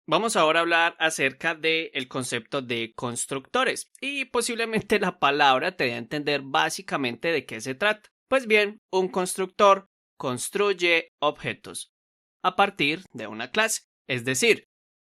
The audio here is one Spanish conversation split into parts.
Vamos ahora a hablar acerca del concepto de constructores y posiblemente la palabra te dé a entender básicamente de qué se trata. Pues bien, un constructor construye objetos a partir de una clase, es decir,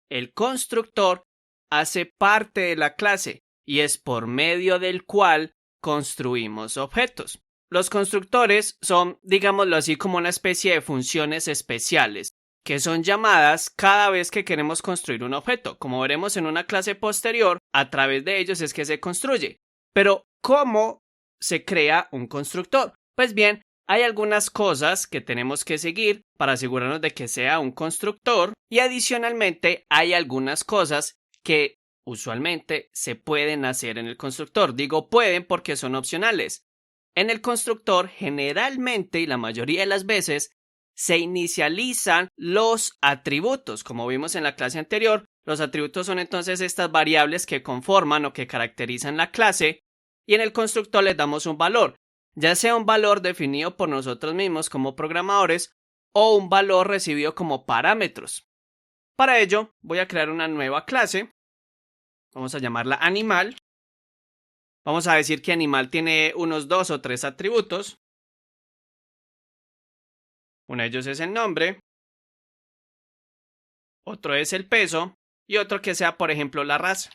el constructor hace parte de la clase y es por medio del cual construimos objetos. Los constructores son, digámoslo así, como una especie de funciones especiales que son llamadas cada vez que queremos construir un objeto. Como veremos en una clase posterior, a través de ellos es que se construye. Pero, ¿cómo se crea un constructor? Pues bien, hay algunas cosas que tenemos que seguir para asegurarnos de que sea un constructor y adicionalmente hay algunas cosas que usualmente se pueden hacer en el constructor. Digo pueden porque son opcionales. En el constructor generalmente y la mayoría de las veces se inicializan los atributos. Como vimos en la clase anterior, los atributos son entonces estas variables que conforman o que caracterizan la clase y en el constructor les damos un valor, ya sea un valor definido por nosotros mismos como programadores o un valor recibido como parámetros. Para ello voy a crear una nueva clase, vamos a llamarla animal. Vamos a decir que animal tiene unos 2 o 3 atributos. Uno de ellos es el nombre, otro es el peso y otro que sea, por ejemplo, la raza.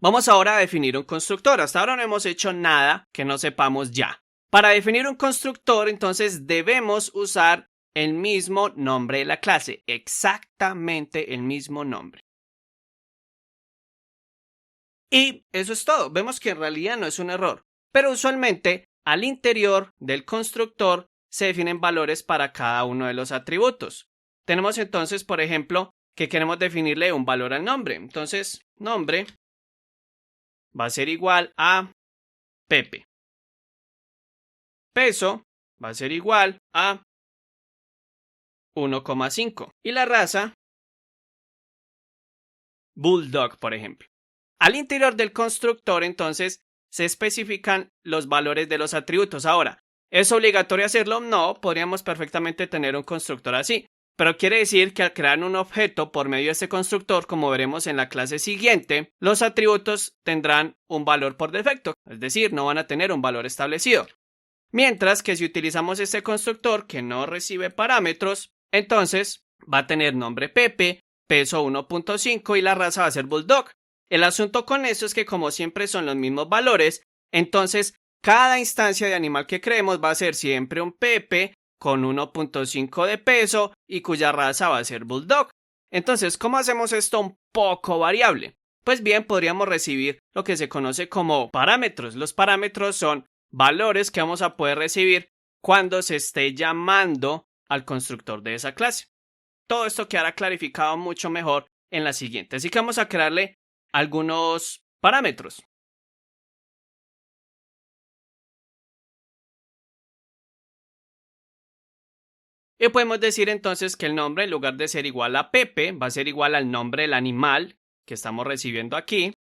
Vamos ahora a definir un constructor. Hasta ahora no hemos hecho nada que no sepamos ya. Para definir un constructor, entonces debemos usar el mismo nombre de la clase, exactamente el mismo nombre. Y eso es todo. Vemos que en realidad no es un error, pero usualmente al interior del constructor se definen valores para cada uno de los atributos. Tenemos entonces, por ejemplo, que queremos definirle un valor al nombre. Entonces, nombre va a ser igual a Pepe. Peso va a ser igual a 1,5. Y la raza, Bulldog, por ejemplo. Al interior del constructor, entonces, se especifican los valores de los atributos. Ahora, ¿es obligatorio hacerlo? No, podríamos perfectamente tener un constructor así. Pero quiere decir que al crear un objeto por medio de este constructor, como veremos en la clase siguiente, los atributos tendrán un valor por defecto, es decir, no van a tener un valor establecido. Mientras que si utilizamos este constructor que no recibe parámetros, entonces va a tener nombre Pepe, peso 1,5 y la raza va a ser Bulldog. El asunto con esto es que como siempre son los mismos valores, entonces cada instancia de animal que creemos va a ser siempre un Pepe con 1,5 de peso y cuya raza va a ser Bulldog. Entonces, ¿cómo hacemos esto un poco variable? Pues bien, podríamos recibir lo que se conoce como parámetros. Los parámetros son valores que vamos a poder recibir cuando se esté llamando al constructor de esa clase. Todo esto quedará clarificado mucho mejor en la siguiente. Así que vamos a crearle algunos parámetros. Y podemos decir entonces que el nombre, en lugar de ser igual a Pepe, va a ser igual al nombre del animal que estamos recibiendo aquí.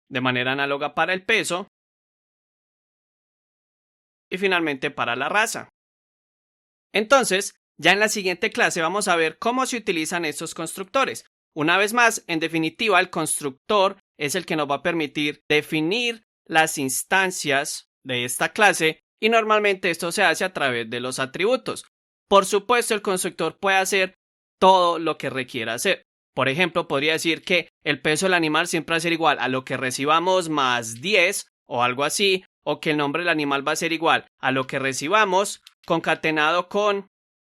De manera análoga para el peso. Y finalmente para la raza. Entonces, ya en la siguiente clase vamos a ver cómo se utilizan estos constructores. Una vez más, en definitiva, el constructor es el que nos va a permitir definir las instancias de esta clase y normalmente esto se hace a través de los atributos. Por supuesto, el constructor puede hacer todo lo que requiera hacer. Por ejemplo, podría decir que el peso del animal siempre va a ser igual a lo que recibamos más 10 o algo así, o que el nombre del animal va a ser igual a lo que recibamos concatenado con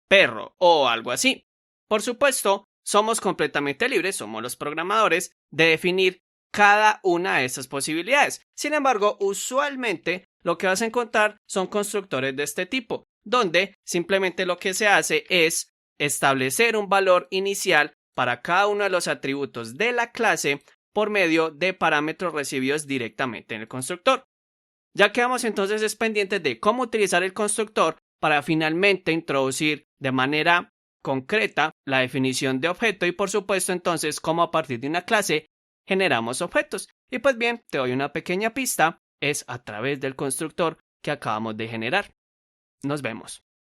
perro o algo así. Por supuesto, somos completamente libres, somos los programadores, de definir cada una de estas posibilidades. Sin embargo, usualmente lo que vas a encontrar son constructores de este tipo, donde simplemente lo que se hace es establecer un valor inicial para cada uno de los atributos de la clase por medio de parámetros recibidos directamente en el constructor. Ya quedamos entonces pendientes de cómo utilizar el constructor para finalmente introducir de manera concreta la definición de objeto y por supuesto entonces cómo a partir de una clase generamos objetos. Y pues bien, te doy una pequeña pista, es a través del constructor que acabamos de generar. Nos vemos.